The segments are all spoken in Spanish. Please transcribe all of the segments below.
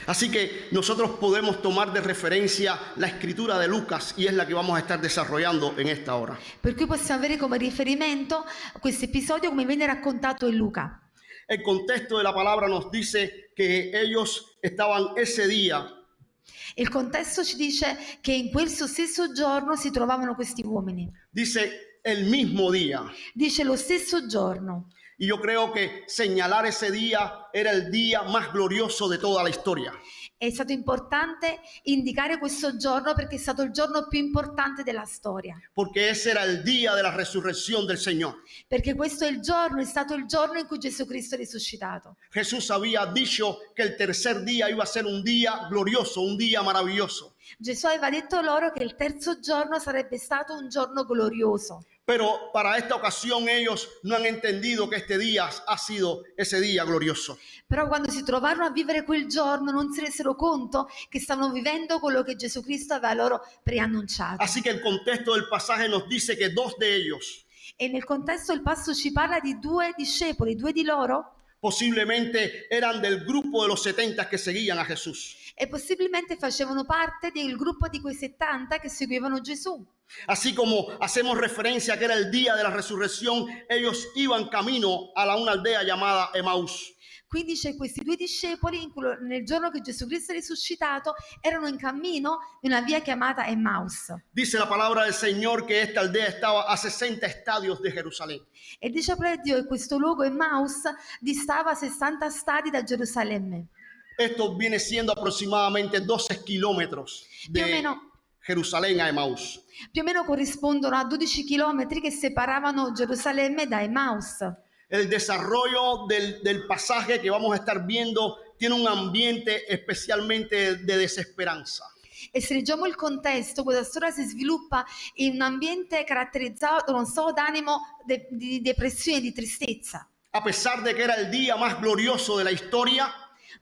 Así que nosotros podemos tomar de referencia la escritura de Lucas y es la que vamos a estar desarrollando en esta hora. Per cui possiamo avere come riferimento questo episodio come viene raccontato in Luca. El contexto de la palabra nos dice que ellos estaban ese día Il contesto ci dice che in quel stesso giorno si trovavano questi uomini. dice el mismo día. Dice lo stesso giorno. Y yo creo que señalar ese día era el día más glorioso de toda la historia. È stato importante indicare questo giorno perché è stato il giorno più importante della storia. Porque ese era el día de la resurrección del Señor. Perché questo è stato il giorno in cui Gesù Cristo è risuscitato. Jesús había dicho que el tercer día iba a ser un día glorioso, un día maravilloso. Gesù aveva detto loro che il terzo giorno sarebbe stato un giorno glorioso. Pero para esta ocasión ellos no han entendido que este día ha sido ese día glorioso. Però quando si trovarono a vivere quel giorno non si resero conto che stavano vivendo quello che Gesù Cristo aveva loro preannunciato. Así que el contexto del pasaje nos dice que dos de ellos E nel contesto il passo ci parla di due discepoli, due di loro, posiblemente eran del grupo de los 70 que seguían a Jesús. e possibilmente facevano parte del gruppo di quei 70 che seguivano Gesù. Así como hacemos referencia a que era el día de la resurrección, ellos iban camino a una aldea llamada Emaús. Quindi c'è questi due discepoli nel giorno che Gesù Cristo è risuscitato erano in cammino in una via chiamata Emmaus. Dice la palabra del Señor que esta aldea estaba a 60 estadios de Jerusalén. E dice la parola di Dio che questo luogo Emmaus distava 60 stadi da Gerusalemme. Esto viene siendo aproximadamente 12 kilómetros Più o de meno, Jerusalén a Emaús. più o meno corrispondono a 12 chilometri che separavano Gerusalemme da Emmaus. El desarrollo del pasaje que vamos a estar viendo tiene un ambiente especialmente de desesperanza. E se leggiamo il contesto, questa storia si sviluppa in un ambiente caratterizzato da uno stato d'animo di depressione, di tristezza. A pesar de que era el día más glorioso de la historia,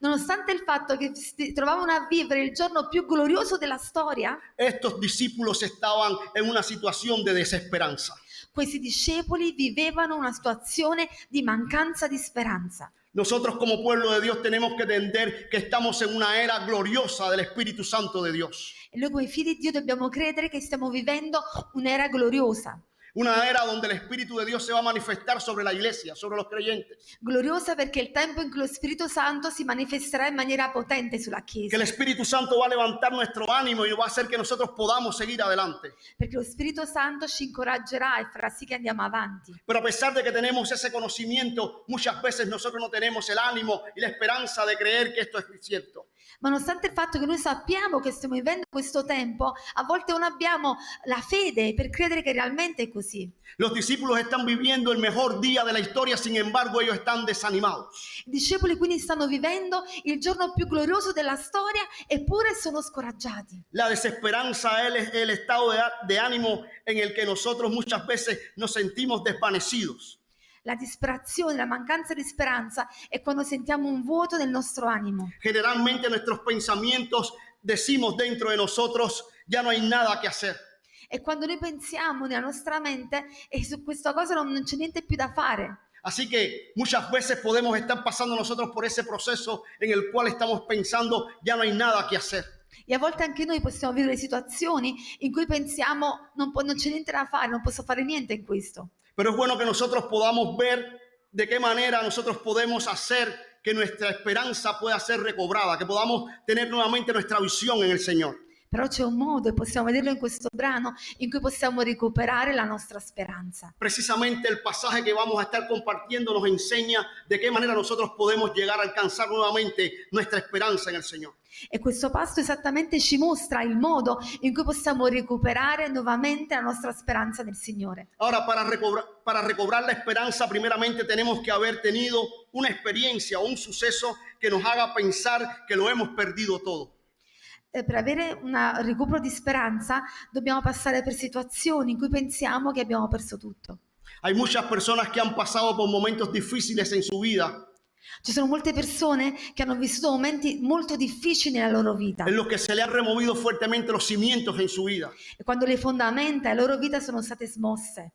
Nonostante il fatto che si trovavano a vivere il giorno più glorioso della storia, estos discípulos estaban en una situación de desesperanza. questi discepoli vivevano una situazione di mancanza di speranza. Nosotros como pueblo de Dios tenemos que entender que estamos en una era gloriosa del Espíritu Santo de Dios. E noi come figli di Dio dobbiamo credere che stiamo vivendo un'era gloriosa. Una era donde el Espíritu de Dios se va a manifestar sobre la iglesia, sobre los creyentes. Gloriosa perché è il tempo in cui lo Spirito Santo si manifesterà in maniera potente sulla Que Chiesa. el Espíritu Santo va a levantar nuestro ánimo y va a hacer que nosotros podamos seguir adelante. Perché lo Spirito Santo ci incoraggerà e farà sì che andiamo avanti. Pero a pesar de que tenemos ese conocimiento, muchas veces nosotros no tenemos el ánimo y la esperanza de creer que esto es cierto. Ma nonostante il fatto che noi sappiamo che stiamo vivendo questo tempo, a volte non abbiamo la fede per credere che realmente è così. Los discípulos están viviendo el mejor día de la historia, sin embargo ellos están desanimados. I discepoli quindi stanno vivendo il giorno più glorioso della storia eppure sono scoraggiati. La desesperanza es el estado de ánimo en el que nosotros muchas veces nos sentimos desvanecidos. La disperazione, la mancanza di speranza è quando sentiamo un vuoto nel nostro animo. Generalmente nuestros pensamientos decimos dentro de nosotros, ya no hay nada que hacer. E quando noi pensiamo nella nostra mente e su questa cosa non c'è niente più da fare. Así que muchas veces podemos estar pasando nosotros por ese proceso en el cual estamos pensando, ya no hay nada que hacer. E a volte anche noi possiamo vivere situazioni in cui pensiamo non c'è niente da fare, non posso fare niente in questo. Pero es bueno que nosotros podamos ver de qué manera nosotros podemos hacer que nuestra esperanza pueda ser recobrada, que podamos tener nuevamente nuestra visión en el Señor. Però c'è un modo, e possiamo vederlo in questo brano, in cui possiamo recuperare la nostra speranza. Precisamente el pasaje que vamos a estar compartiendo nos enseña de qué manera nosotros podemos llegar a alcanzar nuevamente nuestra esperanza en el Señor. E questo passo esattamente ci mostra il modo in cui possiamo recuperare nuovamente la nostra speranza nel Signore. Ahora, para recobrar la esperanza, primeramente tenemos que haber tenido una experiencia o un suceso que nos haga pensar que lo hemos perdido todo. Per avere un recupero di speranza dobbiamo passare per situazioni in cui pensiamo che abbiamo perso tutto. Hay muchas personas que han pasado por momentos difíciles en su vida, Ci sono molte persone che hanno vissuto momenti molto difficili nella loro vita en los que se le han removido fuertemente los cimientos en su vida. e quando le fondamenta della loro vita sono state smosse.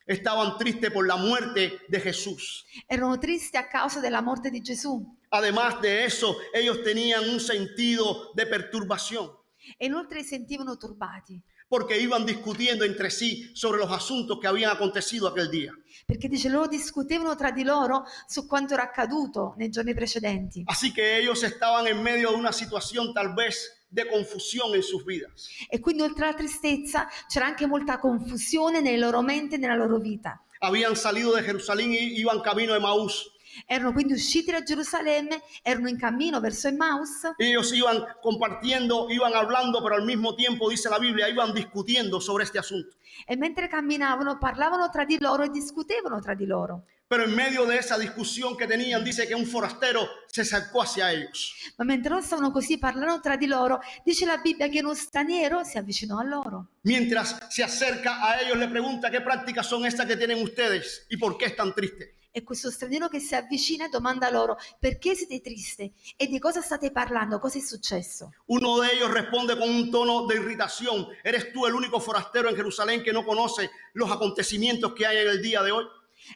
Estaban tristes por la muerte de Jesús. Erano tristi a causa della morte di Gesù. Además de eso, ellos tenían un sentido de perturbación, E inoltre si sentivano turbati, porque iban discutiendo entre sí sobre los asuntos que habían acontecido aquel día. perché dice loro discutevano tra di loro su quanto era accaduto nei giorni precedenti. Así que ellos estaban en medio de una situación tal vez de confusión en sus vidas. E quindi oltre alla tristezza c'era anche molta confusione nelle loro menti e nella loro vita. Habían salido de Jerusalén y iban camino a Emaús. Erano quindi usciti da Gerusalemme, erano in cammino verso Emmaus. Ellos iban compartiendo, iban hablando, pero al mismo tiempo, dice la Biblia, iban discutiendo sobre este asunto. E mentre camminavano, parlavano tra di loro e discutevano tra di loro. Pero en medio de esa discusión que tenían, dice que un forastero se acercó hacia ellos. Ma mentre loro stavano così parlando tra di loro, dice la Bibbia che uno straniero si avvicinò a loro. Mientras se acerca a ellos, le pregunta qué prácticas son estas que tienen ustedes y por qué están tristes. E questo straniero che si avvicina domanda loro: perché siete tristi? E di cosa state parlando? Cosa è successo? Uno de ellos responde con un tono de irritación: ¿eres tú el único forastero en Jerusalén que no conoce los acontecimientos que hay en el día de hoy?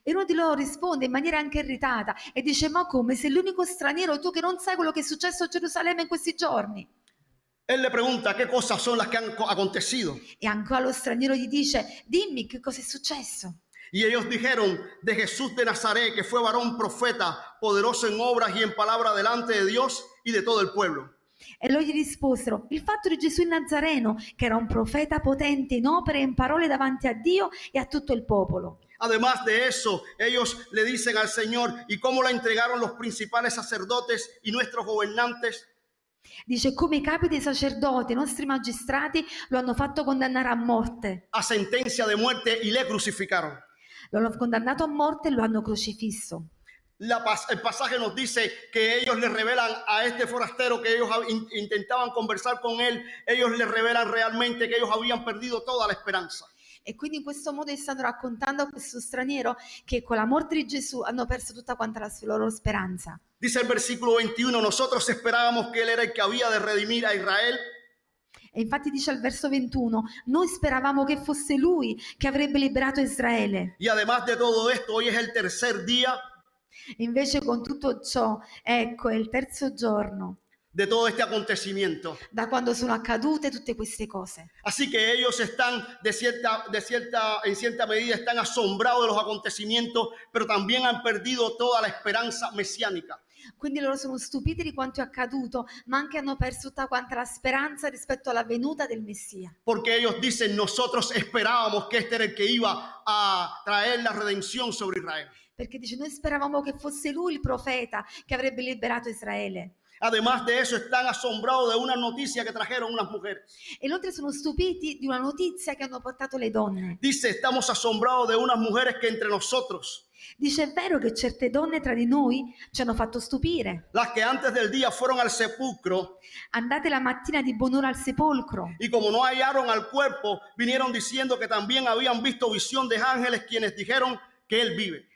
E uno di loro risponde in maniera anche irritata e dice: ma come, sei l'unico straniero tu che non sai quello che è successo a Gerusalemme in questi giorni? Él le pregunta qué cosas son las que han acontecido. E ancora lo straniero gli dice: dimmi che cosa è successo. Y ellos dijeron de Jesús de Nazaret, que fue varón profeta, poderoso en obras y en palabra delante de Dios y de todo el pueblo. E loro gli risposero: il fatto di Gesù il Nazareno, che era un profeta potente in opere e in parole davanti a Dio e a tutto il popolo. Además de eso, ellos le dicen al Señor: ¿y cómo la entregaron los principales sacerdotes y nuestros gobernantes? Dice: come i capi dei sacerdoti, i nostri magistrati lo hanno fatto condannare a morte. A sentencia de muerte y le crucificaron. Lo hanno condannato a morte e lo hanno crocifisso. El pasaje nos dice que ellos le revelan a este forastero que ellos intentaban conversar con él, ellos le revelan realmente que ellos habían perdido toda la esperanza. E quindi in questo modo gli stanno raccontando a questo straniero che con la morte di Gesù hanno perso tutta quanta la loro speranza. Dice el versículo 21, nosotros esperábamos que él era el que había de redimir a Israel. E infatti dice al verso 21: noi speravamo che fosse lui che avrebbe liberato Israele. Y además de todo esto, hoy es el tercer día E invece con tutto ciò, ecco, è il terzo giorno de todo este acontecimiento. da quando sono accadute tutte queste cose. Así que ellos están en cierta medida están asombrados de los acontecimientos, pero también han perdido toda la esperanza mesiánica. Quindi loro sono stupiti di quanto è accaduto, ma anche hanno perso tutta quanta la speranza rispetto alla venuta del Messia. Porque ellos dicen, nosotros esperábamos que este era el que iba a traer la redención sobre Israel. Perché dice: noi speravamo che fosse lui il profeta che avrebbe liberato Israele. Además de eso, están asombrados de una noticia que trajeron unas mujeres. E inoltre sono stupiti di una notizia che hanno portato le donne. Dice, estamos asombrados de unas mujeres que entre nosotros, Dice: è vero che certe donne tra di noi ci hanno fatto stupire. las que antes del día fueron al sepulcro Andate la mattina di buon'ora al sepolcro y como no hallaron al cuerpo, vinieron diciendo que también habían visto visión de ángeles quienes dijeron que él vive.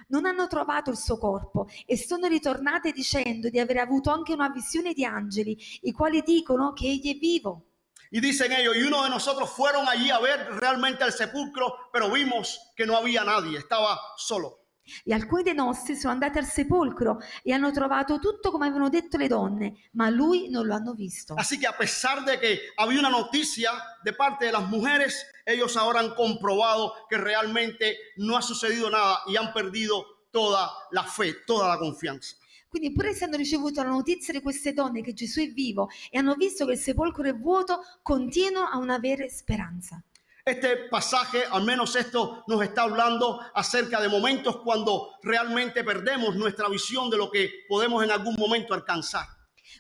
non hanno trovato il suo corpo e sono ritornate dicendo di aver avuto anche una visione di angeli, i quali dicono che egli è vivo. Y dicen ellos, y uno de nosotros fueron allí a ver realmente al sepulcro, pero vimos que no había nadie, estaba solo. E alcuni dei nostri sono andati al sepolcro e hanno trovato tutto come avevano detto le donne, ma lui non lo hanno visto. Así que a pesar de que había una noticia de parte de las mujeres, ellos ahora han comprobado que realmente no ha sucedido nada y han perdido toda la fe, toda la confianza. Quindi pure se hanno ricevuto la notizia di queste donne che Gesù è vivo e hanno visto che il sepolcro è vuoto, continuano a non avere speranza. Este pasaje, al menos esto nos está hablando acerca de momentos cuando realmente perdemos nuestra visión de lo que podemos en algún momento alcanzar.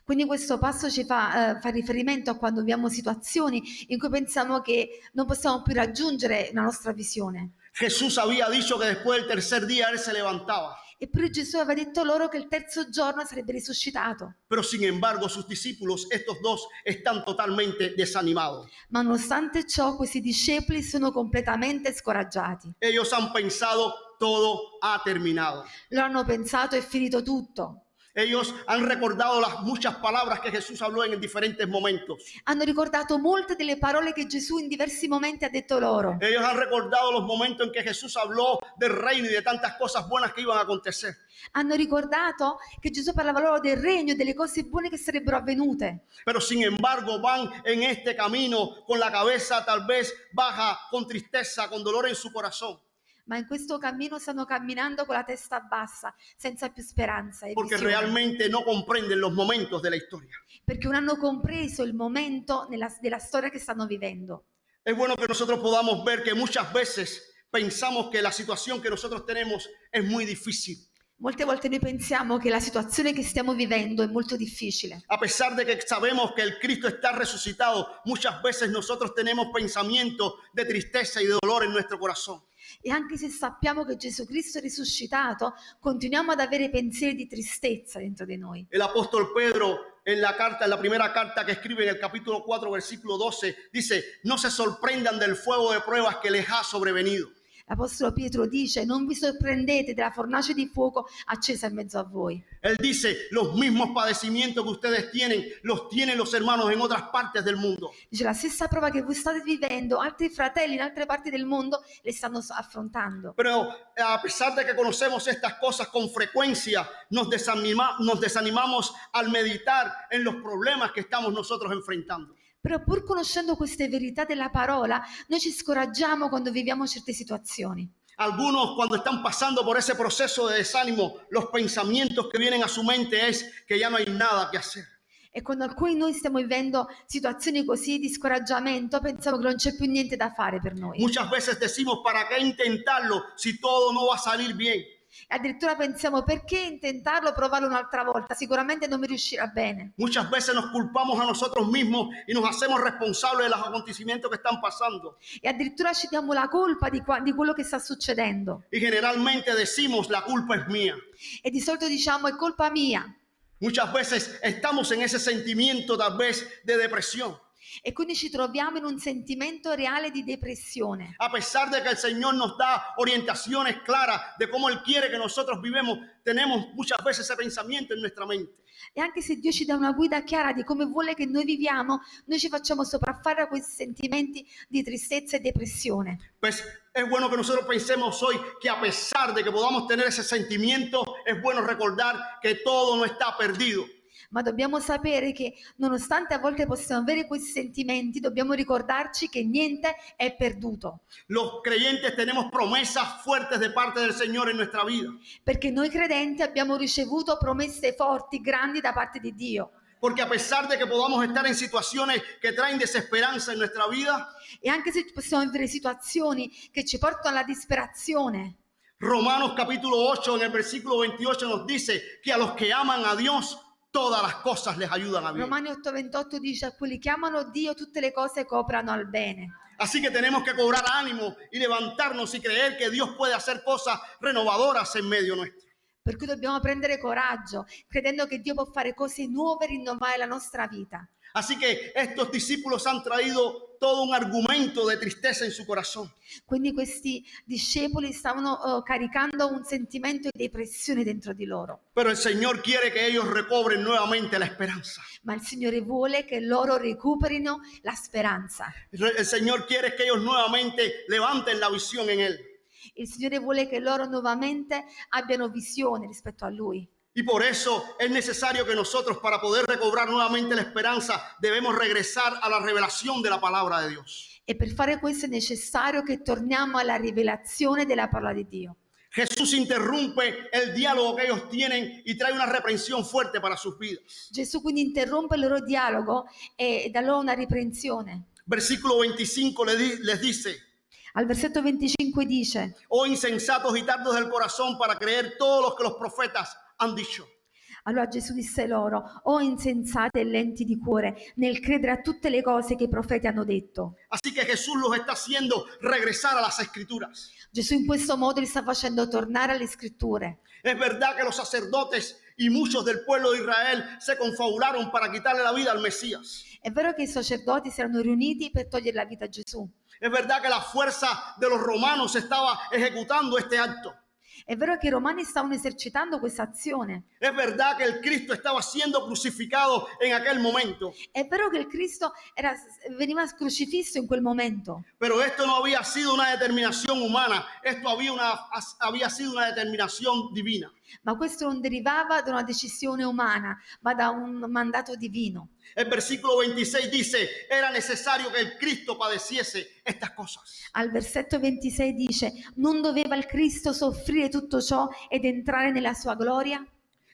Quindi questo passo ci fa riferimento a quando viviamo situazioni in cui pensiamo che non possiamo più raggiungere la nostra visione. Jesús había dicho que después del tercer día Él se levantaba. Eppure Gesù aveva detto loro che il terzo giorno sarebbe risuscitato. Pero sin embargo sus discípulos, estos dos, están totalmente desanimados. Ma nonostante ciò questi discepoli sono completamente scoraggiati. Ellos han pensado todo ha terminado. Loro hanno pensato: è finito tutto. Ellos han recordado las muchas palabras que Jesús habló en diferentes momentos. Hanno ricordato molte delle parole che Gesù in diversi momenti ha detto loro. Ellos han recordado los momentos en que Jesús habló del reino y de tantas cosas buenas que iban a acontecer. Hanno ricordato che Gesù parlava loro del regno e delle cose buone che sarebbero avvenute. Pero sin embargo van en este camino con la cabeza tal vez baja, con tristeza, con dolor en su corazón. Ma in questo cammino stanno camminando con la testa bassa, senza più speranza e Porque visione, realmente no comprenden los momentos de la historia. perché non hanno compreso il momento della storia che stanno vivendo. Es bueno que nosotros podamos ver que muchas veces pensamos que la situación que nosotros tenemos es muy difícil. Molte volte noi pensiamo che la situazione che stiamo vivendo è molto difficile. A pesar de que sabemos que el Cristo está resucitado, muchas veces nosotros tenemos pensamientos de tristeza y de dolor en nuestro corazón. E anche se sappiamo che Gesù Cristo è risuscitato, continuiamo ad avere pensieri di tristezza dentro di noi. El apóstol Pedro en la primera carta que escribe en el capítulo 4, versículo 12, dice, no se sorprendan del fuego de pruebas que les ha sobrevenido. L'Apostolo Pietro dice: non vi sorprendete della fornace di fuoco accesa in mezzo a voi. Él dice, los mismos padecimientos que ustedes tienen, los tienen los hermanos en otras partes del mundo. Dice: la stessa prova che voi state vivendo, altri fratelli in altre parti del mondo le stanno affrontando. Pero a pesar de que conocemos estas cosas con frecuencia, nos desanimamos al meditar en los problemas que estamos nosotros enfrentando. Però pur conoscendo queste verità della parola, noi ci scoraggiamo quando viviamo certe situazioni. Algunos cuando están pasando por ese proceso de desánimo, los pensamientos que vienen a su mente es que ya no hay nada que hacer. E quando alcuni di noi stiamo vivendo situazioni così di scoraggiamento, pensiamo che non c'è più niente da fare per noi. Muchas veces decimos, ¿para qué intentarlo si todo no va a salir bien? E addirittura pensiamo: perché intentarlo, provarlo un'altra volta? Sicuramente non mi riuscirà bene. Muchas veces nos culpamos a nosotros mismos y nos hacemos responsables de los acontecimientos que están pasando. E addirittura ci diamo la colpa di quello che sta succedendo. Y generalmente decimos, la culpa es mía. E di solito diciamo: è colpa mia. Muchas veces estamos en ese sentimiento tal vez de depresión. E quindi ci troviamo in un sentimento reale di depressione. A pesar de que el Señor nos da orientaciones claras de cómo Él quiere que nosotros vivamos, tenemos muchas veces ese pensamiento en nuestra mente. E anche se Dio ci dà una guida chiara di come vuole che noi viviamo, noi ci facciamo sopraffare a questi sentimenti di tristezza e depressione. Pues es bueno que nosotros pensemos hoy que a pesar de que podamos tener ese sentimiento, es bueno recordar que todo no está perdido. Ma dobbiamo sapere che nonostante a volte possiamo avere questi sentimenti, dobbiamo ricordarci che niente è perduto. Los creyentes tenemos promesas fuertes de parte del Señor en nuestra vida. Perché noi credenti abbiamo ricevuto promesse forti, grandi da parte di Dio. Porque a pesar de que podamos estar en situaciones que traen desesperanza en nuestra vida, E anche se possiamo vivere situazioni che ci portano alla disperazione, Romanos capítulo 8 en el versículo 28 nos dice que a los que aman a Dios, todas las cosas les ayudan a bien. Romani 8:28 dice: a quelli che amano Dio tutte le cose cooperano al bene. Así que tenemos que cobrar ánimo y levantarnos y creer que Dios puede hacer cosas renovadoras en medio nuestro. Per cui dobbiamo prendere coraggio, credendo che Dio può fare cose nuove e rinnovare la nostra vita. Así que estos discípulos han traído todo un argumento de tristeza en su corazón. Quindi questi discepoli stavano caricando un sentimento di depressione dentro di loro. Pero el Señor quiere que ellos recobren nuevamente la esperanza. Ma il Signore vuole che loro recuperino la speranza. El Señor quiere que ellos nuevamente levanten la visión en Él. Il Signore vuole che loro nuovamente abbiano visione rispetto a Lui. Y por eso es necesario que nosotros, para poder recobrar nuevamente la esperanza, debemos regresar a la revelación de la palabra de Dios. E per fare questo è necessario che torniamo alla rivelazione della parola di Dio. Jesús interrumpe el diálogo que ellos tienen y trae una reprensión fuerte para sus vidas. Gesù quindi interrompe il loro dialogo e dà loro una riprensione. Versículo 25 les dice: Al versetto 25 dice: oh insensatos y tardos del corazón para creer todo lo que los profetas han dicho. allora Gesù disse loro: o insensati e lenti di cuore nel credere a tutte le cose che i profeti hanno detto. Así que Jesús los está haciendo regresar a las escrituras. Gesù in questo modo li sta facendo tornare alle scritture. Es verdad que los sacerdotes y muchos del pueblo de Israel se confabularon para quitarle la vida al Mesías. È vero che i sacerdoti si erano riuniti per togliere la vita a Gesù. Es verdad que la fuerza de los romanos estaba ejecutando este acto. È vero che i romani stavano esercitando questa azione. Es verdad que el Cristo estaba siendo crucificado en aquel momento, È vero che il Cristo veniva crocifisso in quel momento. pero esto no había sido una determinación humana, esto había sido una determinación divina. Ma questo non derivava da una decisione umana, ma da un mandato divino. El versículo 26 dice, era necesario que el Cristo padeciese estas cosas. Al versetto 26 dice: non doveva il Cristo soffrire tutto ciò ed entrare nella sua gloria?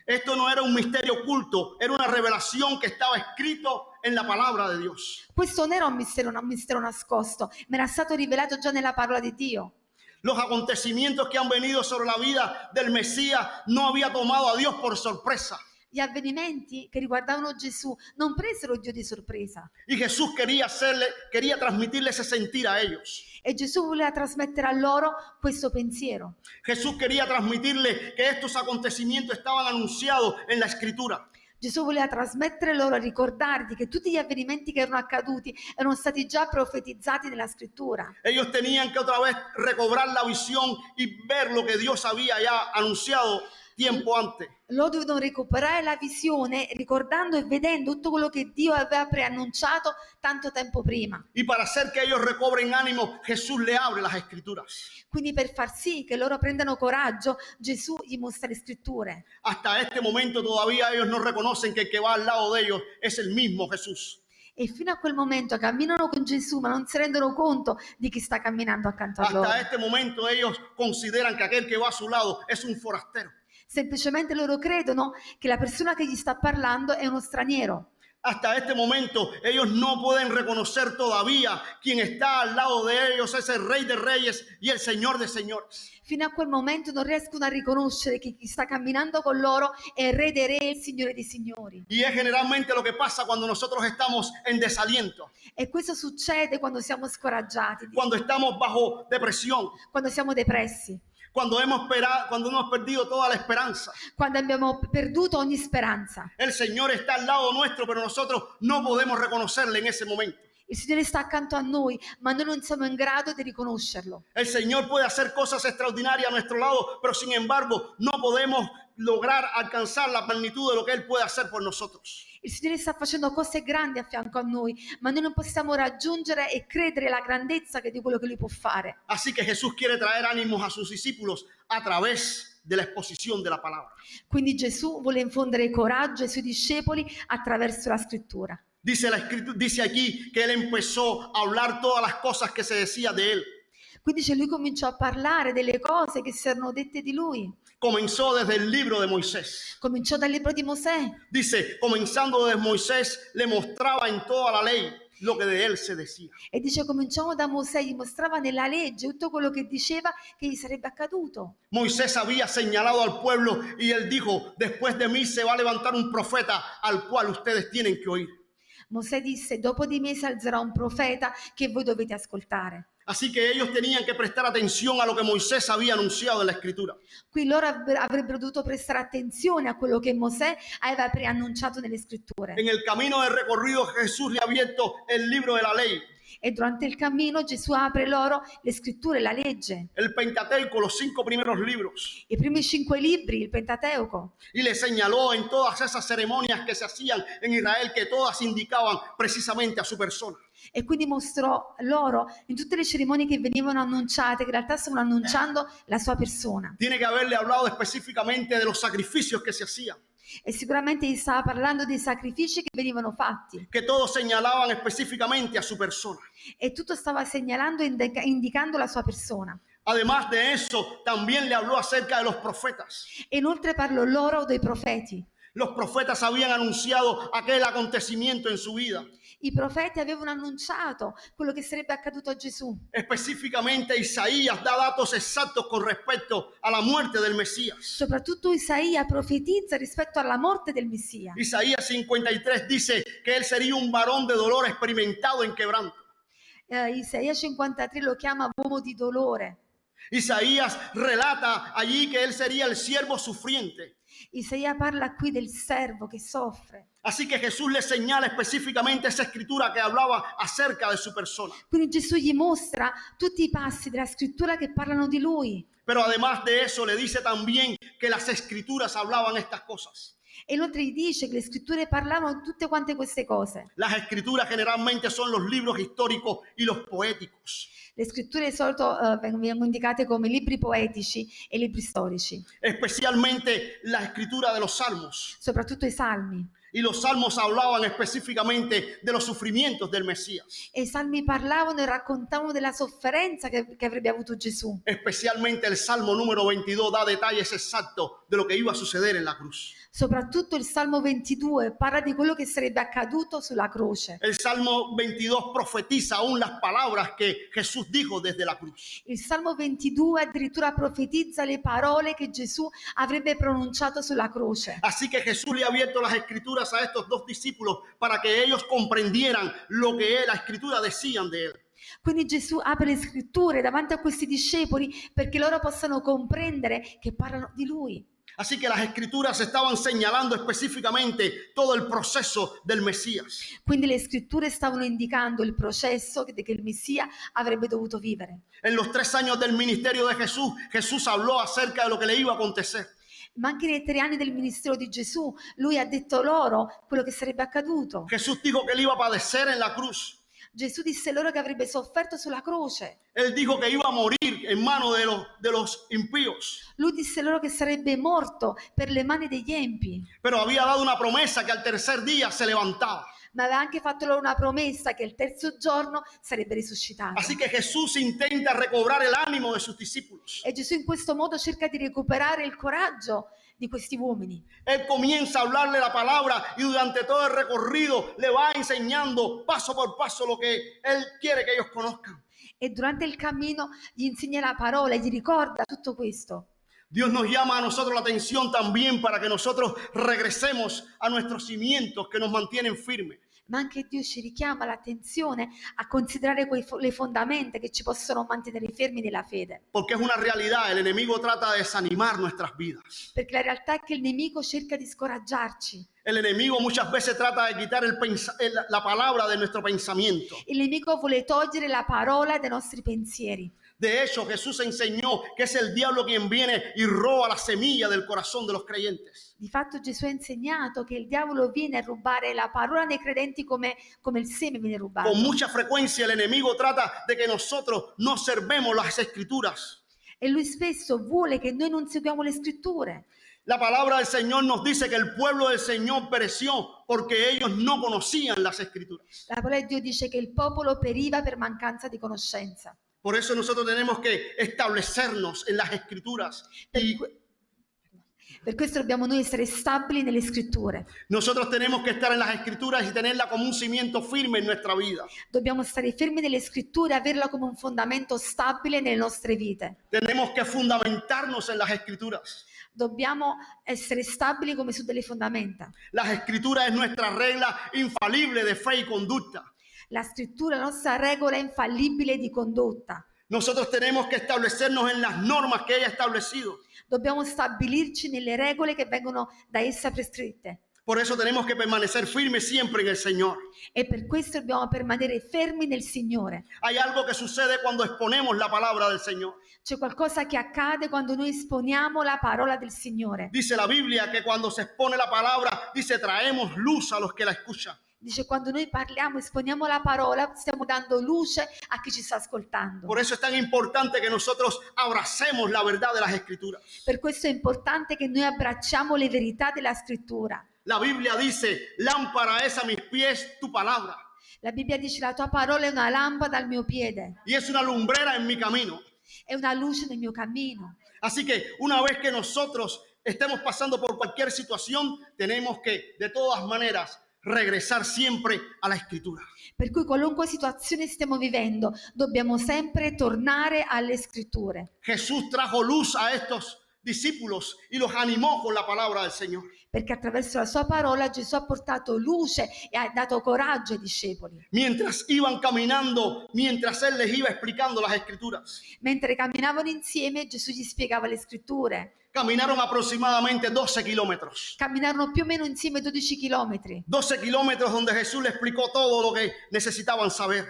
Esto no era un misterio oculto, era una revelación que estaba escrito en la palabra de Dios. Questo non era un mistero nascosto, ma era stato rivelato già nella parola di Dio. Los acontecimientos que han venido sobre la vida del Mesías no había tomado a Dios por sorpresa. Gli avvenimenti che riguardavano Gesù non presero Dio di sorpresa. Y Jesús quería transmitirle ese sentir a ellos. E Gesù voleva trasmettere a loro questo pensiero. Jesús quería transmitirle que estos acontecimientos estaban anunciados en la Escritura. Gesù voleva trasmettere loro, ricordargli che tutti gli avvenimenti che erano accaduti erano stati già profetizzati nella scrittura. Ellos tenían que otra vez recobrar la visión y ver lo que Dios había ya anunciado tiempo antes. Loro dovevano recuperare la visione ricordando e vedendo tutto quello che Dio aveva preannunciato tanto tempo prima. Y para hacer que ellos recobren ánimo, Jesús le abre las Escrituras. Quindi per far sì che loro prendano coraggio, Gesù gli mostra le scritture. Hasta este momento todavía ellos no reconocen que el que va al lado de ellos es el mismo Jesús. E fino a quel momento camminano con Gesù, ma non si rendono conto di chi sta camminando accanto a loro. Hasta este momento ellos consideran que aquel que va a su lado es un forastero. Semplicemente loro credono che la persona che gli sta parlando è uno straniero. Hasta este momento ellos no pueden reconocer todavía quien está al lado de ellos es el Rey de Reyes y el Señor de Señores. Fino a quel momento non riescono a riconoscere che chi sta camminando con loro è il Re dei Re e il Signore dei Signori. Y es generalmente lo que pasa cuando nosotros estamos en desaliento, E questo succede quando siamo scoraggiati, cuando estamos bajo depresión, quando siamo depressi, cuando hemos perdido toda la esperanza. quando abbiamo perduto ogni speranza. El Señor está al lado nuestro, pero nosotros no podemos reconocerle en ese momento. Il Signore sta accanto a noi, ma noi non siamo in grado di riconoscerlo. El Señor puede hacer cosas extraordinarias a nuestro lado, pero sin embargo no podemos lograr alcanzar la magnitud de lo que Él puede hacer por nosotros. Il Signore sta facendo cose grandi a fianco a noi, ma noi non possiamo raggiungere e credere la grandezza di quello che Lui può fare. Así que Jesús quiere traer ánimos a sus discípulos a través de la exposición de la palabra. Quindi Gesù vuole infondere coraggio ai Suoi discepoli attraverso la scrittura. Dice aquí que Él empezó a hablar todas las cosas que se decía de Él. Quindi Lui cominciò a parlare delle cose che si erano dette di Lui. Comenzó desde el libro de Moisés. Cominciò dal libro di Mosè. Dice, comenzando desde Moisés, le mostraba en toda la ley lo que de Él se decía. E dice, cominciamo da Mosè, gli mostrava nella legge tutto quello che diceva che gli sarebbe accaduto. Moisés había señalado al pueblo y Él dijo, después de mí se va a levantar un profeta al cual ustedes tienen que oír. Mosè disse, dopo di me si alzerà un profeta che voi dovete ascoltare. Así que ellos tenían que prestar atención a lo que Moisés había anunciado en la Escritura. Qui loro avrebbero dovuto prestare attenzione a quello che Mosè aveva preannunciato nelle scritture. En el camino de recorrido Jesús le ha abierto el libro de la ley, E durante il cammino Gesù apre loro le scritture, la legge, el Pentateuco, los 5 primeros libros, i primi 5 libri, il Pentateuco. y le señaló en todas esas ceremonias que se hacían en Israel que todas indicaban precisamente a su persona. E quindi mostrò loro in tutte le cerimonie che venivano annunciate, che in realtà stavano annunciando la sua persona. Tiene que haberle hablado específicamente de los sacrificios que se hacían, E sicuramente gli stava parlando dei sacrifici che venivano fatti. que todos señalaban específicamente a su persona. E tutto stava segnalando e indicando la sua persona. Además de eso, también le habló acerca de los profetas. E inoltre parlò loro dei profeti. Los profetas habían anunciado aquel acontecimiento en su vida. I profeti avevano annunciato quello che sarebbe accaduto a Gesù. Específicamente Isaías da datos exactos con respecto a la muerte del Mesías. Soprattutto Isaia profetizza rispetto alla morte del Messia. Isaías 53 dice que él sería un varón de dolor experimentado en quebranto. Isaia 53 lo chiama uomo di dolore. Isaías relata allí que él sería el siervo sufriente. Isaia parla qui del servo che soffre. Así que Jesús le señala específicamente esa escritura que hablaba acerca de su persona. Quindi Gesù gli mostra tutti i passi della scrittura che parlano di lui. Pero además de eso le dice también que las escrituras hablaban estas cosas. E inoltre gli dice che le scritture parlavano di tutte quante queste cose. Las escrituras generalmente son los libros históricos y los poéticos. Le scritture di solito vengono indicate come libri poetici e libri storici, Especialmente la escritura de los salmos. soprattutto i salmi. Y los salmos hablaban específicamente de los sufrimientos del Mesías. E i salmi parlavano e raccontavano della sofferenza che avrebbe avuto Gesù. Especialmente el Salmo número 22 da detalles exactos de lo que iba a suceder en la cruz. Soprattutto il Salmo 22 parla di quello che sarebbe accaduto sulla croce. El Salmo 22 profetiza aún las palabras que Jesús dijo desde la cruz. Il Salmo 22 addirittura profetizza le parole che Gesù avrebbe pronunciato sulla croce. Así que Jesús le ha abierto las escrituras a estos dos discípulos para que ellos comprendieran lo que la escritura decían de él. Quindi Gesù apre le scritture davanti a questi discepoli perché loro possano comprendere che parlano di lui. Así que las escrituras estaban señalando específicamente todo el proceso del Mesías. Quindi le scritture stavano indicando il processo che il Messia avrebbe dovuto vivere. En los 3 años del ministerio de Jesús, Jesús habló acerca de lo que le iba a acontecer. Ma anche nei 3 anni del ministero di Gesù, lui ha detto loro quello che sarebbe accaduto. Jesús dijo que él iba a padecer en la cruz. Gesù disse loro che avrebbe sofferto sulla croce. Él dijo que iba a morir en manos de los impíos. Lui disse loro che sarebbe morto per le mani degli empi, Pero había dado una promesa que al tercer día se levantaba. ma aveva anche fatto loro una promessa che il terzo giorno sarebbe risuscitato. Así que Jesús intenta recobrar el ánimo de sus discípulos. E Gesù in questo modo cerca di recuperare il coraggio di questi uomini. Él comienza a hablarle la palabra y durante todo el recorrido le va enseñando paso por paso lo que él quiere que ellos conozcan. E durante il cammino gli insegna la parola e gli ricorda tutto questo. Dios nos llama a nosotros la atención también para que nosotros regresemos a nuestros cimientos que nos mantienen firmes. Ma anche Dio ci richiama l'attenzione a considerare le fondamenta che ci possono mantenere fermi nella fede. Porque es una realidad, el enemigo trata de desanimar nuestras vidas. Perché la realtà è che il nemico cerca di scoraggiarci. El enemigo muchas veces trata de quitar la palabra de nuestro pensamiento. Il nemico vuole togliere la parola dai nostri pensieri. De hecho, Jesús enseñó que es el diablo quien viene y roba la semilla del corazón de los creyentes. Di fatto Gesù ha insegnato che il diavolo viene a rubare la parola dei credenti come il seme viene rubato. Con mucha frecuencia el enemigo trata de que nosotros no observemos las escrituras. E lui spesso vuole che noi non seguiamo le scritture. La palabra del Señor nos dice que el pueblo del Señor pereció porque ellos no conocían las escrituras. La parola di Dio dice che il popolo periva per mancanza di conoscenza. Por eso nosotros tenemos que establecernos en las escrituras. Y Per questo dobbiamo noi essere stabili nelle scritture. nosotros tenemos que estar en las escrituras y tenerla como un cimiento firme en nuestra vida. Dobbiamo stare fermi nelle scritture e averla come un fondamento stabile nelle nostre vite. Tenemos que fundamentarnos en las escrituras. Dobbiamo essere stabili come su delle fondamenta. Las escrituras es nuestra regla infalible de fe y conducta. La scrittura, la nostra regola infallibile di condotta. Nosotros tenemos que establecernos en las normas que ella ha establecido. Dobbiamo stabilirci nelle regole che vengono da essa prescritte. Por eso tenemos que permanecer firmes siempre en el Señor. E per questo dobbiamo permanere fermi nel Signore. Hay algo que sucede cuando exponemos la palabra del Señor. C'è qualcosa che accade quando noi esponiamo la parola del Signore. Dice la Biblia que cuando se expone la palabra, dice traemos luz a los que la escuchan. Dice quando noi parliamo, esponiamo la parola, stiamo dando luce a chi ci sta ascoltando. Por eso es tan importante que nosotros abracemos la verdad de las escrituras. Per questo è importante che noi abbracciamo le verità della scrittura. La Biblia dice, lámpara es a mis pies tu palabra. La Bibbia dice la tua parola è una lampada al mio piede, Y es una lumbrera en mi camino. è una luce nel mio cammino. Así que una vez que nosotros estemos pasando por cualquier situación, tenemos que de todas maneras regresar siempre a la escritura. Per cui qualunque situazione stiamo vivendo, dobbiamo sempre tornare alle scritture. Jesús trajo luz a estos discípulos y los animó con la palabra del Señor. Perché attraverso la sua parola Gesù ha portato luce e ha dato coraggio ai discepoli. Mientras iban caminando, mientras Él les iba explicando las escrituras. Mentre camminavano insieme, Gesù gli spiegava le scritture. Caminaron aproximadamente 12 kilómetros. Camminarono più o meno insieme 12 chilometri. 12 kilómetros donde Jesús le explicó todo lo que necesitaban saber.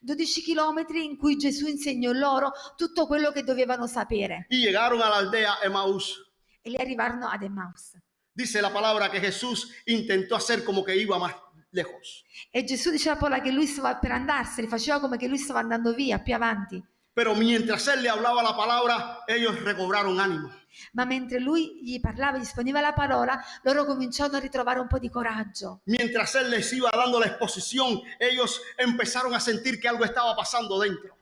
12 chilometri in cui Gesù insegnò loro tutto quello che dovevano sapere. Y llegaron a la aldea Emaús. E lì arrivarono ad Emmaus. Dice la palabra que Jesús intentó hacer como que iba más lejos. E Gesù diceva poi che lui stava per andarsene, faceva come che lui stava andando via, più avanti. Pero mientras él le hablaba la palabra, ellos recobraron ánimo. Ma mentre lui gli parlava, gli esponeva la parola, loro cominciarono a ritrovare un po' di coraggio. Mientras él les iba dando la exposición, ellos empezaron a sentir que algo estaba pasando dentro.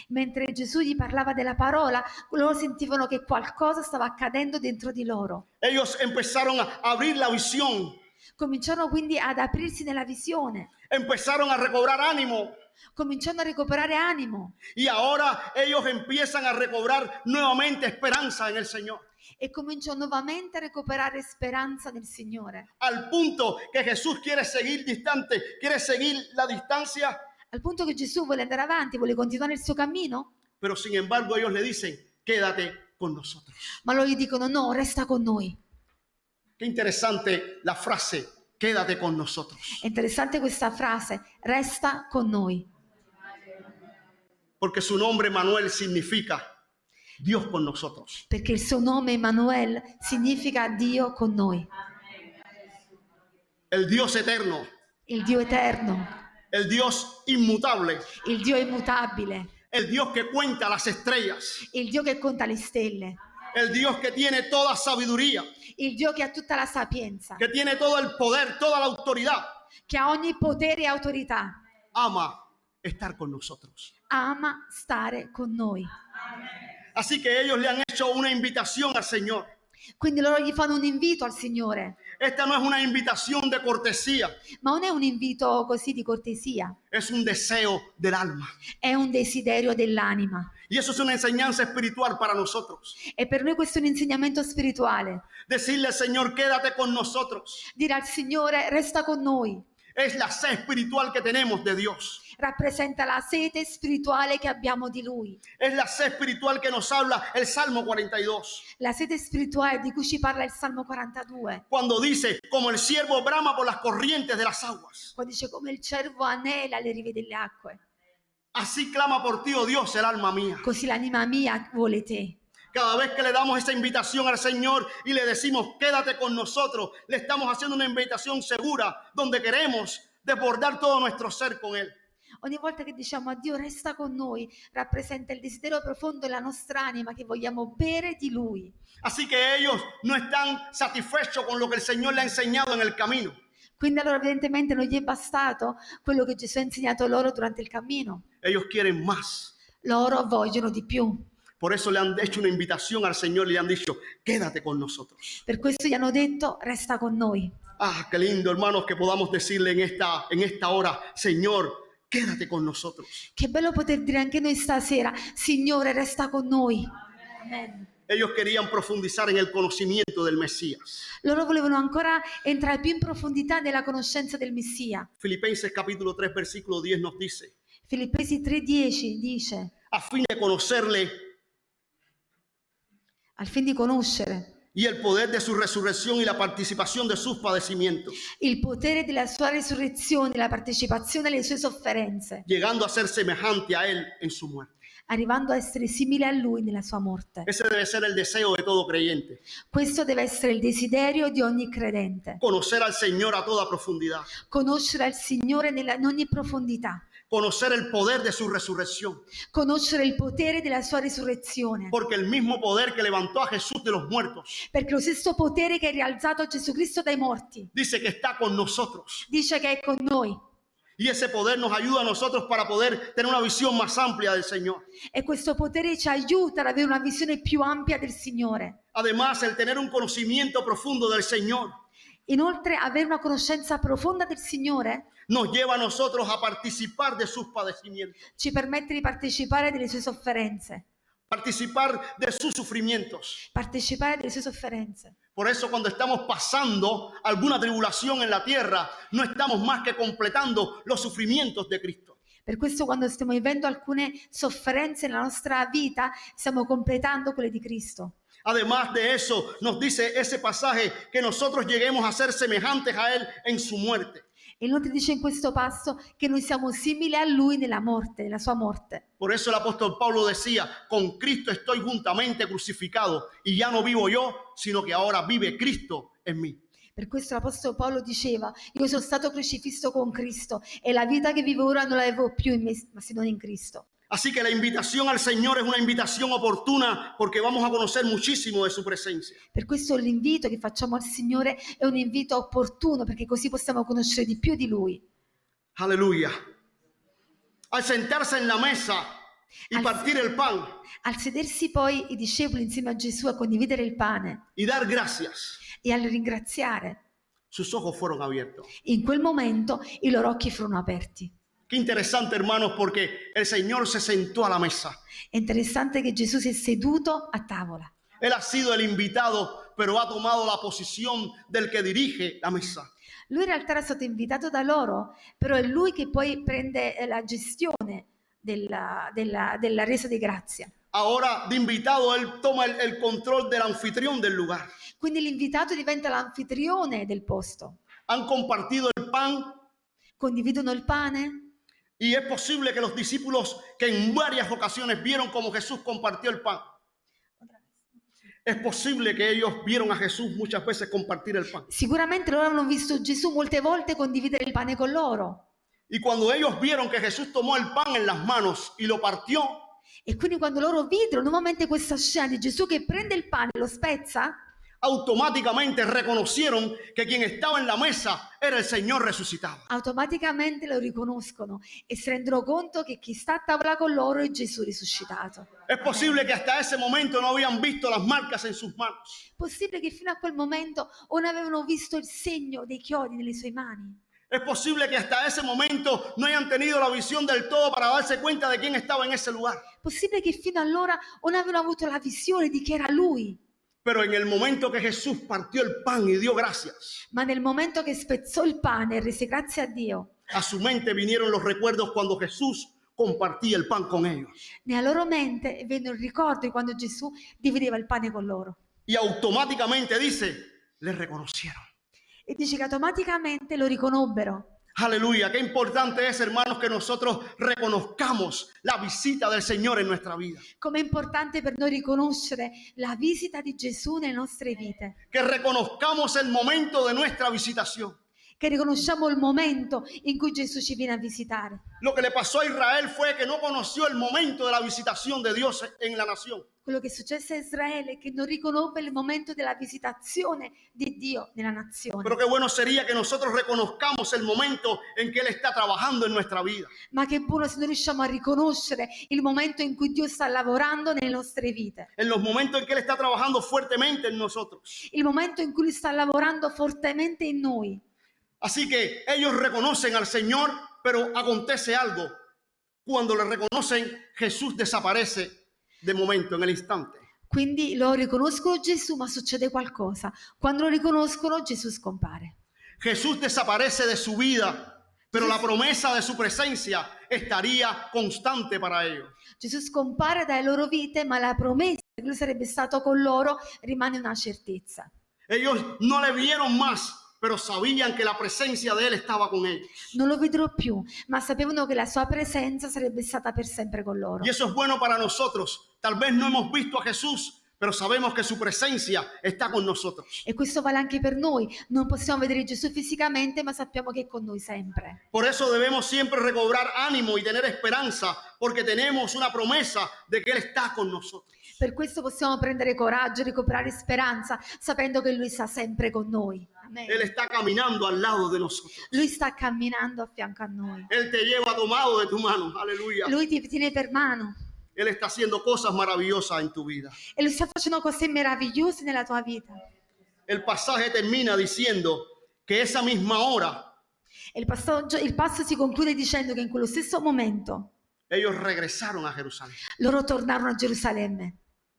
Mentre Gesù gli parlava della parola, loro sentivano che qualcosa stava accadendo dentro di loro. Ellos empezaron a abrir la visión, Cominciarono quindi ad aprirsi nella visione, empezaron a recobrar ánimo. cominciarono a recuperare animo Y ahora ellos empiezan a recobrar nuevamente esperanza en el Señor. e cominciano nuovamente a recuperare speranza nel Signore. Al punto que Jesús quiere seguir distante, quiere seguir la distancia, Al punto che Gesù vuole andare avanti, vuole continuare il suo cammino, pero sin embargo ellos le dicen, quédate con nosotros. ma loro gli dicono no, resta con noi. Qué interesante la frase, quédate con nosotros. È interessante questa frase, resta con noi, Porque su nombre Manuel significa Dios con nosotros. perché il suo nome Emanuel significa Dio con noi, El Dios eterno, il Dio eterno, el Dios inmutable, il Dio immutabile, el Dios que cuenta las estrellas, il Dio che conta le stelle, el Dios que tiene toda sabiduría, il Dio che ha tutta la sapienza, que tiene todo el poder, toda la autoridad, che ha ogni potere e autorità, ama estar con nosotros. ama stare con noi. Así que ellos le han hecho una invitación al Señor. Quindi loro gli fanno un invito al Signore, Esta no es una invitación de cortesía, ma non è un invito così di cortesia, es un deseo del alma. è un desiderio dell'anima. Y eso es una enseñanza espiritual para nosotros. E per noi questo è un insegnamento spirituale. Decirle al Señor, quédate con nosotros. Dire al Signore, resta con noi, Es la sed espiritual que tenemos de Dios. rappresenta la sete spirituale che abbiamo di Lui. Es la sed espiritual que nos habla el Salmo 42. La sete spirituale di cui ci parla il Salmo 42, Cuando dice, como el siervo brama por las corrientes de las aguas. quando dice come il cervo anela alle rive delle acque, Así clama por ti, oh Dios, el alma mía. così l'anima mia vuole te. Cada vez que le damos esa invitación al Señor y le decimos, quédate con nosotros, le estamos haciendo una invitación segura donde queremos desbordar todo nuestro ser con Él. Ogni volta che diciamo a Dio resta con noi, rappresenta il desiderio profondo della nostra anima che vogliamo bere di Lui. Así que ellos no están satisfechos con lo que el Señor le ha enseñado en el camino. Quindi allora evidentemente non gli è bastato quello che Gesù ha insegnato loro durante il cammino. Ellos quieren más. Loro vogliono di più. Por eso le han hecho una invitación al Señor y le han dicho, quédate con nosotros. Per questo gli hanno detto resta con noi. Ah, qué lindo, hermanos, que podamos decirle en esta hora, Señor, quédate con nosotros. Che bello poter dire anche noi stasera, Signore resta con noi. Amen. Ellos querían profundizar en el conocimiento del Mesías. Loro volevano ancora entrare più in profondità nella conoscenza del Messia. Filipenses capítulo 3, versículo 10 nos dice, Filippesi 3,10 dice, a fin de conocerle al fin di conoscere y el poder de su resurrección y la participación de sus padecimientos, il potere della sua risurrezione, la partecipazione alle sue sofferenze, llegando a ser semejante a Él en su muerte. arrivando a essere simile a Lui nella sua morte. Ese debe ser el deseo de todo creyente, Questo deve essere il desiderio di ogni credente. conocer al Señor a toda profundidad, Conoscere il Signore in ogni profondità. conocer el poder de su resurrección, Conoscere il potere della sua risurrezione. porque el mismo poder que levantó a Jesús de los muertos, Perché lo stesso potere che ha rialzato Gesù Cristo dai morti dice que está con nosotros. dice che è con noi. Y ese poder nos ayuda a nosotros para poder tener una visión más amplia del Señor. E questo potere ci aiuta ad avere una visione più ampia del Signore. Además, el tener un conocimiento profundo del Señor Inoltre, avere una conoscenza profonda del Signore nos lleva a nosotros a participar de sus padecimientos, ci permette di partecipare delle sue sofferenze. participar de sus sufrimientos. Partecipare delle sue sofferenze. Por eso cuando estamos pasando alguna tribulación en la tierra, no estamos más que completando los sufrimientos de Cristo. Per questo quando stiamo vivendo alcune sofferenze nella nostra vita, stiamo completando quelle di Cristo. Además de eso, nos dice ese pasaje que nosotros lleguemos a ser semejantes a Él en su muerte. E inoltre dice in questo passo che noi siamo simili a Lui nella morte, nella sua morte. Por eso el apóstol Pablo decía, con Cristo estoy juntamente crucificado y ya no vivo yo, sino que ahora vive Cristo en mí. Per questo l'Apostolo Paolo diceva, io sono stato crocifisso con Cristo e la vita che vivo ora non la vivo più in me, ma se non in Cristo. Así que la invitación al Señor es una invitación oportuna porque vamos a conocer muchísimo de su presencia. Per questo l'invito che facciamo al Signore è un invito opportuno, perché così possiamo conoscere di più di Lui. Aleluya. Al sentarse en la mesa y partir el pan Al sedersi poi i discepoli insieme a Gesù a condividere il pane y dar gracias, e al ringraziare, sus ojos fueron abiertos. in quel momento i loro occhi furono aperti. Qué interesante, hermanos, porque el Señor se sentó a la mesa. È interessante che Gesù si è seduto a tavola. Él ha sido el invitado, pero ha tomado la posición del que dirige la mesa. Lui in realtà era stato invitato da loro, però è lui che poi prende la gestione della resa di grazia. Ahora, de invitado, él toma el control del anfitrión del lugar. Quindi l'invitato diventa l'anfitrione del posto. Han compartido el pan Condividono il pane y es posible que los discípulos que en varias ocasiones vieron cómo Jesús compartió el pan, es posible que ellos vieron a Jesús muchas veces compartir el pan. Sicuramente loro hanno visto Gesù molte volte condividere il pane con loro. Y cuando ellos vieron que Jesús tomó el pan en las manos y lo partió, E quindi quando loro videro nuovamente questa scena di Gesù che prende il pane e lo spezza, automáticamente reconocieron que quien estaba en la mesa era el Señor resucitado. automaticamente lo riconoscono e si rendono conto che chi sta a tavola con loro è Gesù risuscitato. Es posible que hasta ese momento no habían visto las marcas en sus manos. Possibile che fino a quel momento non avevano visto il segno dei chiodi nelle sue mani. Es posible que hasta ese momento no hayan tenido la visión del todo para darse cuenta de quién estaba en ese lugar. Possibile che fino allora non avevano avuto la visione di chi era Lui. Pero en el momento que Jesús partió el pan y dio gracias, Ma nel momento che spezzò il pane e rese grazie a Dio, a su mente vinieron los recuerdos cuando Jesús compartía el pan con ellos. nella loro mente venne il ricordo di quando Gesù divideva il pane con loro. Y automáticamente dice, le reconocieron. E dice che automaticamente lo riconobbero. Aleluya, qué importante es, hermanos, que nosotros reconozcamos la visita del Señor en nuestra vida. Com'è importante per noi riconoscere la visita di Gesù nelle nostre vite. Que reconozcamos el momento de nuestra visitación. Che riconosciamo il momento in cui Gesù ci viene a visitare. Lo que le pasó a Israel fue que no conoció el momento de la visitación de Dios en la nación. Quello che successe a Israele è che non riconobbe il momento della visitazione di Dio nella nazione. Pero qué bueno sería que nosotros reconozcamos el momento en que Él está trabajando en nuestra vida. Ma che buono se noi riusciamo a riconoscere il momento in cui Dio sta lavorando nelle nostre vite. En los momentos en que Él está trabajando fuertemente en nosotros. Il momento in cui Lui sta lavorando fortemente in noi. Así que ellos reconocen al Señor, pero acontece algo. Cuando le reconocen, Jesús desaparece de momento, en el instante. Quindi loro riconoscono Gesù, ma succede qualcosa. Quando lo riconoscono, Gesù scompare. Jesús desaparece de su vida, pero la promesa de su presencia estaría constante para ellos. Gesù scompare dalle loro vite, ma la promessa che Lui sarebbe stato con loro rimane una certezza. Ellos no le vieron más, pero sabían que la presencia de Él estaba con ellos. Non lo vedrò più, ma sapevano che la sua presenza sarebbe stata per sempre con loro. Y eso es bueno para nosotros. Tal vez no hemos visto a Jesús, pero sabemos que su presencia está con nosotros. E questo vale anche per noi. Non possiamo vedere Gesù fisicamente, ma sappiamo che è con noi sempre. Por eso debemos siempre recobrar ánimo y tener esperanza, porque tenemos una promesa de que Él está con nosotros. Per questo possiamo prendere coraggio, recuperare speranza, sapendo che Lui sta sempre con noi. Amen. Él está caminando al lado de nosotros. Lui sta camminando a fianco a noi. Él te lleva tomado de tu mano. Aleluya. Lui ti tiene per mano Él está haciendo cosas maravillosas en tu vida. e Lui sta facendo cose meravigliose nella tua vita. El pasaje termina diciendo que esa misma hora E il passo si conclude dicendo che in quello stesso momento ellos regresaron a Jerusalén. loro tornarono a Gerusalemme.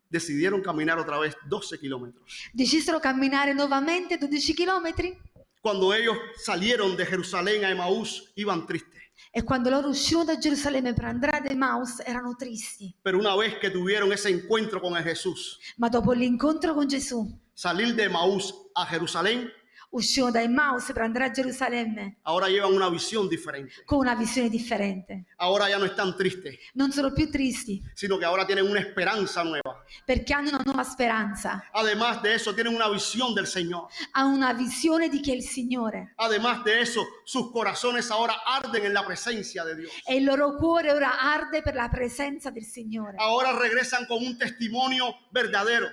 Decidieron caminar otra vez 12 kilómetros. Decisero camminare nuovamente 12 chilometri. Cuando ellos salieron de Jerusalén a Emaús, iban tristes. E quando loro uscirono da Gerusalemme per andare ad Emmaus erano tristi. Pero una vez que tuvieron ese encuentro con el Jesús, Ma dopo l'incontro con Gesù, salir de Emaús a Jerusalén, uscirono da Emmaus per andare a Gerusalemme ahora llevan una visión diferente. con una visione differente. Ahora ya no están tristes, Non sono più tristi sino que ahora tienen una esperanza nueva. perché hanno una nuova speranza, Además de eso, tienen una visión del Señor. hanno una visione di chi è il Signore. Además de eso, sus corazones ahora arden en la presencia de Dios. E il loro cuore ora arde per la presenza del Signore. Ahora regresan con un testimonio verdadero.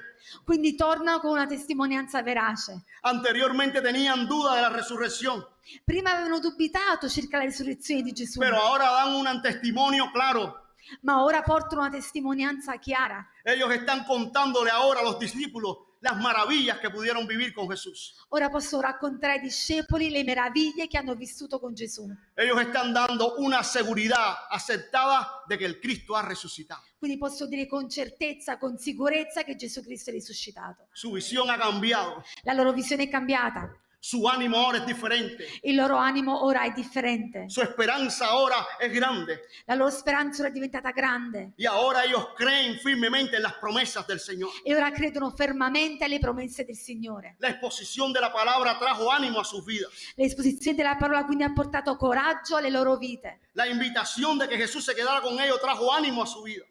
Quindi tornano con una testimonianza verace. Anteriormente tenían duda de la resurrección, Prima avevano dubitato circa la risurrezione di Gesù, pero ahora dan un testimonio claro. ma ora portano una testimonianza chiara. Ellos están contándole ahora a los discípulos las maravillas que pudieron vivir con Jesús. Ora possono raccontare ai discepoli le meraviglie che hanno vissuto con Gesù. Ellos están dando una seguridad acertada de que el Cristo ha resucitado. Quindi posso dire con certezza, con sicurezza che Gesù Cristo è risuscitato. Su visión ha cambiado, La loro visione è cambiata, su ánimo ahora es diferente, il loro animo ora è differente, su esperanza ahora es grande. la loro speranza ora è diventata grande Y ahora ellos creen firmemente en las promesas del Señor. e ora credono fermamente alle promesse del Signore. La exposición de la palabra trajo ánimo a sus vidas. L'esposizione della parola quindi ha portato coraggio alle loro vite. La invitación de que Jesús se quedara con ellos trajo ánimo a su vida.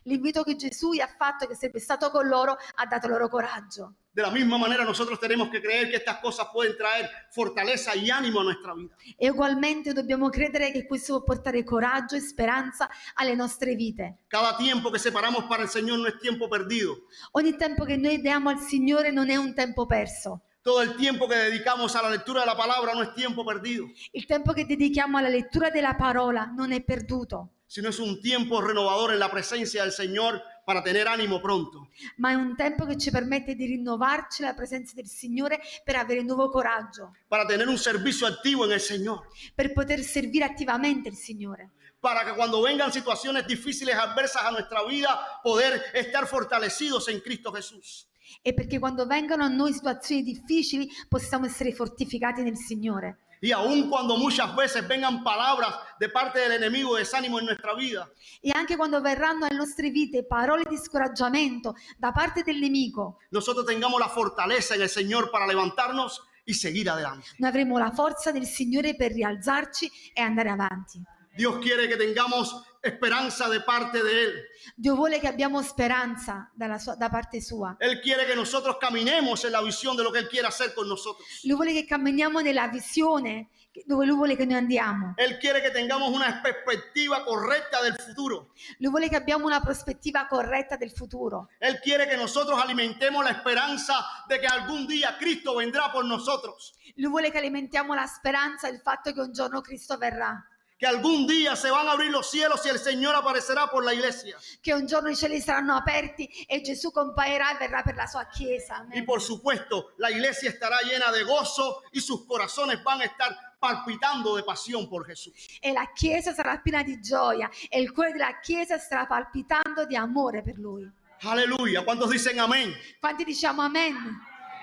L'invito che Gesù gli ha fatto, che sarebbe stato con loro, ha dato loro coraggio. De la misma manera nosotros tenemos que creer que estas cosas pueden traer fortaleza y ánimo a nuestra vida. E ugualmente dobbiamo credere che questo può portare coraggio e speranza alle nostre vite. Cada tiempo que separamos para el Señor no es tiempo perdido. Ogni tempo che noi diamo al Signore non è un tempo perso. Todo el tiempo que dedicamos a la lectura de la palabra no es tiempo perdido, Il tempo che dedichiamo alla lettura della parola non è perduto, sino es un tiempo renovador en la presencia del Señor para tener ánimo pronto. ma è un tempo che ci permette di rinnovarci la presenza del Signore per avere nuovo coraggio, Para tener un servicio activo en el Señor, per poter servire attivamente il Signore, para que cuando vengan situaciones difíciles, adversas a nuestra vida, poder estar fortalecidos en Cristo Jesús. e perché quando vengono a noi situazioni difficili possiamo essere fortificati nel Signore. Y aun cuando muchas veces vengan palabras de parte del enemigo de desánimo en nuestra vida, E anche quando verranno alle nostre vite parole di scoraggiamento da parte del nemico, nosotros tengamos la fortaleza en el Señor para levantarnos y seguir adelante. noi avremo la forza del Signore per rialzarci e andare avanti. Dios quiere que tengamos esperanza de parte de Él. Dio vuole che abbiamo speranza da parte sua. Él quiere que nosotros caminemos en la visión de lo que Él quiere hacer con nosotros. Lui vuole che camminiamo nella visione dove Lui vuole che noi andiamo. Él quiere que tengamos una perspectiva correcta del futuro. Lui vuole che abbiamo una prospettiva corretta del futuro. Él quiere que nosotros alimentemos la esperanza de que algún día Cristo vendrá por nosotros. Lui vuole che alimentiamo la speranza del fatto che un giorno Cristo verrà. Que algún día se van a abrir los cielos y el Señor aparecerá por la iglesia. Che un giorno i cieli saranno aperti e Gesù comparirà e verrà per la sua chiesa. Y Amen. por supuesto, la iglesia estará llena de gozo y sus corazones van a estar palpitando de pasión por Jesús. E la chiesa sarà piena di gioia e il cuore della chiesa starà palpitando di amore per Lui. Aleluya. ¿Cuántos dicen amén? Quanti diciamo amen?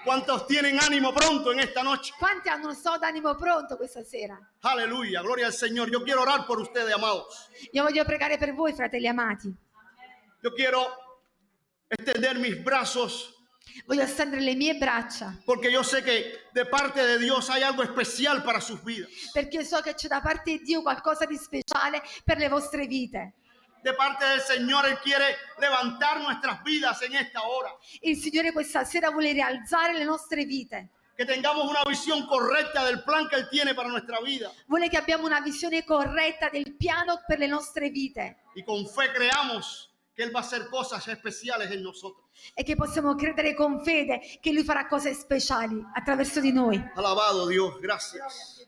¿Cuántos tienen ánimo pronto en esta noche? Quanti hanno un so d'animo pronto questa sera? Aleluya. Gloria al Señor. Yo quiero orar por ustedes, amados. Io voglio pregare per voi, fratelli amati. Yo quiero extender mis brazos Voglio stendere le mie braccia porque yo sé que de parte de Dios hay algo especial para sus vidas. perché so che c'è da parte di Dio qualcosa di speciale per le vostre vite. De parte del Señor, Él quiere levantar nuestras vidas en esta hora. Il Signore questa sera vuole rialzare le nostre vite. Que tengamos una visión correcta del plan que Él tiene para nuestra vida. Vuole che abbiamo una visione corretta del piano per le nostre vite Y con fe creamos que Él va a hacer cosas especiales en nosotros. e che possiamo credere con fede che Lui farà cose speciali attraverso di noi. Alabado Dios, gracias.